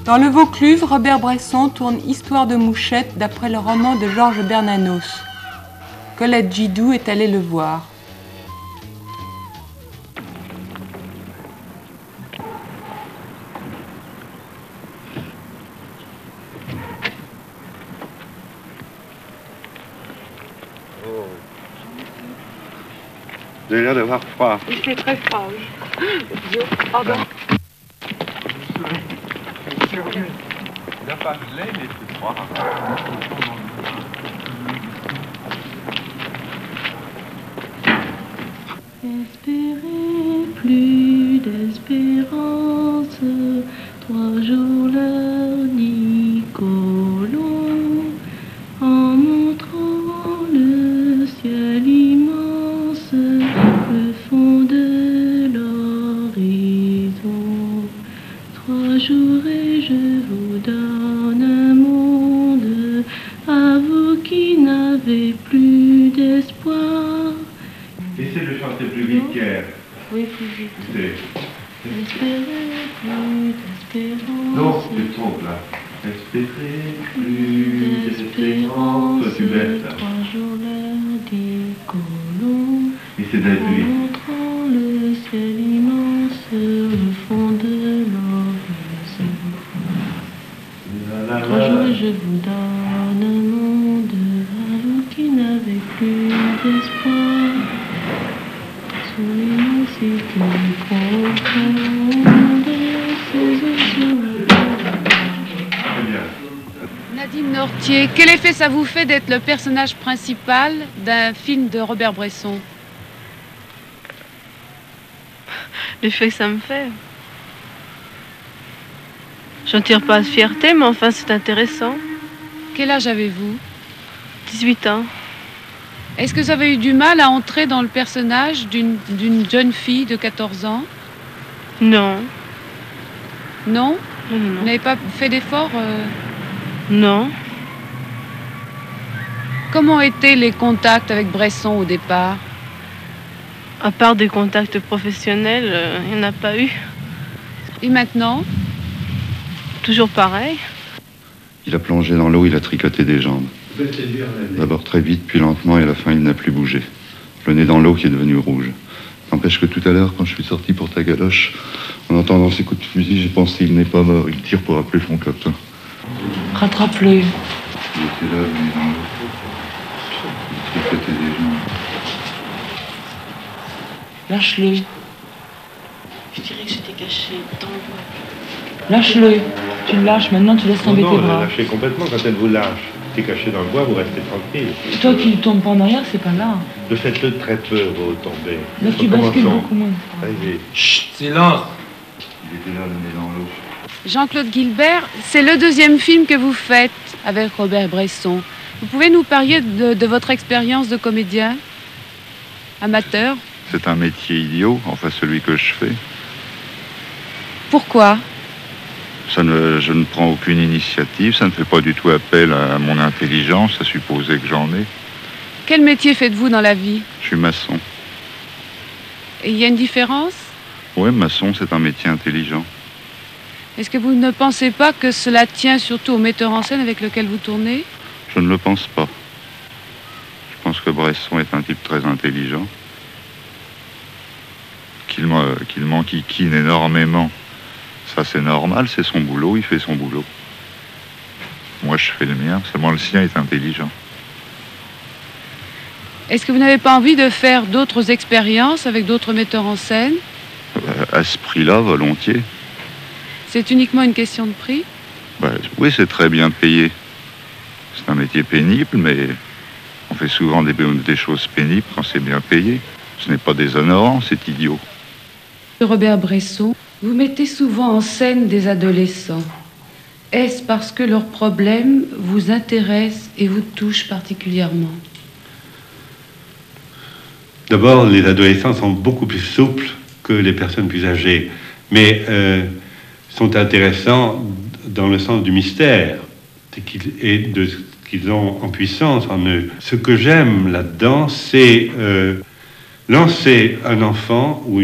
Dans le Vaucluse, Robert Bresson tourne Histoire de mouchette d'après le roman de Georges Bernanos. Colette Gidoux est allée le voir. Vous avez l'air d'avoir froid. Il fait très froid, oui. Pardon. Il n'a pas gelé, mais c'est froid. Espérez plus d'espérance, 3 jours l'heure Nicolon, en montrant le ciel immense, le fond de l'horizon. 3 jours et je vous donne un monde, à vous qui n'avez plus d'espoir. Essayez de chanter plus vite, Pierre. Oui, plus vite. Écoutez. Espérez plus d'espérance. Non, tu te trompes là. Espérez plus d'espérance. Toi, tu bêtes là. 3 jours l'heure des colons. Et c'est d'appui. En montrant le ciel immense, le fond de l'horizon. 3 jours et je vous donne un monde, à vous qui n'avez plus d'espoir. Sur l'immensité profonde, ces océans. Très bien. Nadine Nortier, quel effet ça vous fait d'être le personnage principal d'un film de Robert Bresson? L'effet que ça me fait. J'en tire pas de fierté, mais enfin c'est intéressant. Quel âge avez-vous? 18 ans. Est-ce que vous avez eu du mal à entrer dans le personnage d'une jeune fille de 14 ans? Non. Non? Non, non, Vous non. n'avez pas fait d'effort Non. Comment étaient les contacts avec Bresson au départ? À part des contacts professionnels, il n'y en a pas eu. Et maintenant? Toujours pareil. Il a plongé dans l'eau, il a tricoté des jambes. D'abord très vite, puis lentement, et à la fin, il n'a plus bougé. Le nez dans l'eau qui est devenu rouge. N'empêche que tout à l'heure, quand je suis sorti pour ta galoche, en entendant ses coups de fusil, j'ai pensé il n'est pas mort, il tire pour appeler son copain. Rattrape-le. Il était là, le nez dans l'eau. Il tricotait des jambes. Lâche-le. Je dirais que j'étais caché dans le bois. Lâche-le. Tu le lâches, maintenant tu laisses tomber tes bras. Lâchez complètement quand elle vous lâche. Si caché dans le bois, vous restez tranquille. Toi qui ne tombes pas en arrière, c'est pas là. Le faites-le très peu, vous tombez. Là tu bascules beaucoup moins. Allez. Chut, silence. Il était là, le nez dans l'eau. Jean-Claude Guilbert, c'est le deuxième film que vous faites avec Robert Bresson. Vous pouvez nous parler de votre expérience de comédien amateur? C'est un métier idiot, enfin celui que je fais. Pourquoi? Je ne prends aucune initiative, ça ne fait pas du tout appel à mon intelligence, à supposer que j'en ai. Quel métier faites-vous dans la vie? Je suis maçon. Et il y a une différence? Oui, maçon, c'est un métier intelligent. Est-ce que vous ne pensez pas que cela tient surtout au metteur en scène avec lequel vous tournez? Je ne le pense pas. Je pense que Bresson est un type très intelligent. Qu'il m'enquiquine énormément. Ça, c'est normal, c'est son boulot, il fait son boulot. Moi, je fais le mien, seulement le sien est intelligent. Est-ce que vous n'avez pas envie de faire d'autres expériences avec d'autres metteurs en scène? À ce prix-là, volontiers. C'est uniquement une question de prix? Oui, c'est très bien payé. C'est un métier pénible, mais on fait souvent des choses pénibles quand c'est bien payé. Ce n'est pas déshonorant, c'est idiot. Robert Bresson, vous mettez souvent en scène des adolescents. Est-ce parce que leurs problèmes vous intéressent et vous touchent particulièrement? D'abord, les adolescents sont beaucoup plus souples que les personnes plus âgées, mais sont intéressants dans le sens du mystère et de ce qu'ils ont en puissance en eux. Ce que j'aime là-dedans, c'est lancer un enfant ou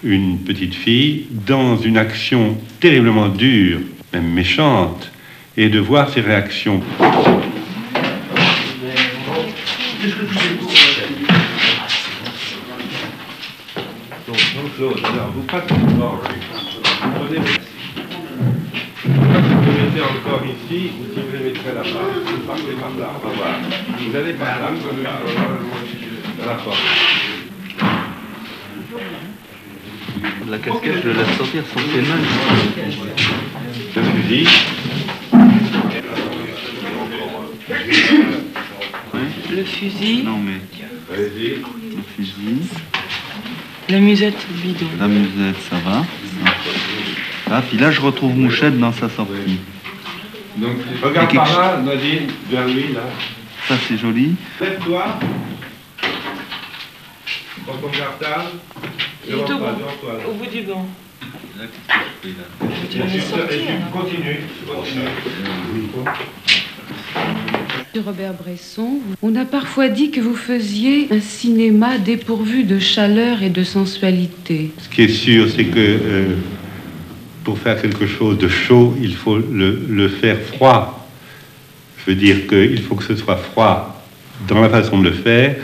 une petite fille dans une action terriblement dure, même méchante, et de voir ses réactions. Donc, alors, vous passez devant. Vous mettez encore ici, ou si vous les mettrez là-bas, vous partez par là, on va voir. Vous allez par là, à la porte. La casquette, je la laisse sortir sans ses mains. Le fusil. Le fusil, Non mais, Allez-y. le fusil, la musette bidon. la musette, ça va. Ah, puis là, je retrouve Mouchette dans sa sortie. Donc, regarde par là, Nadine, vers lui, là. Ça, c'est joli. Lève-toi. Prends ton cartable. Il est au bout du banc. Tu vas me sortir, Continue. Monsieur Robert Bresson, on a parfois dit que vous faisiez un cinéma dépourvu de chaleur et de sensualité. Ce qui est sûr, c'est que pour faire quelque chose de chaud, il faut le faire froid. Je veux dire qu'il faut que ce soit froid dans la façon de le faire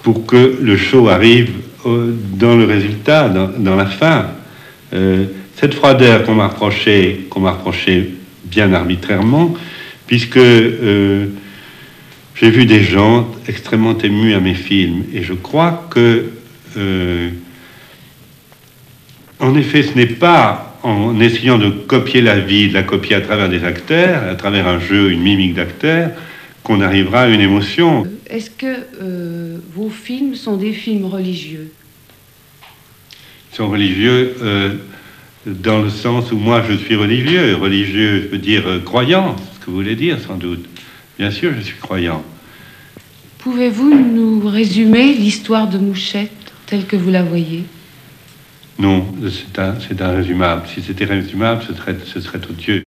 pour que le chaud arrive dans le résultat, dans la fin. Cette froideur qu'on m'a reproché bien arbitrairement, puisque j'ai vu des gens extrêmement émus à mes films, et je crois que, en effet, ce n'est pas en essayant de copier la vie, de la copier à travers des acteurs, à travers un jeu, une mimique d'acteurs, qu'on arrivera à une émotion. Est-ce que vos films sont des films religieux? Ils sont religieux dans le sens où moi je suis religieux. Religieux, je veux dire croyant, c'est ce que vous voulez dire sans doute. Bien sûr, je suis croyant. Pouvez-vous nous résumer l'histoire de Mouchette telle que vous la voyez? Non, c'est irrésumable. Si c'était résumable, ce serait odieux.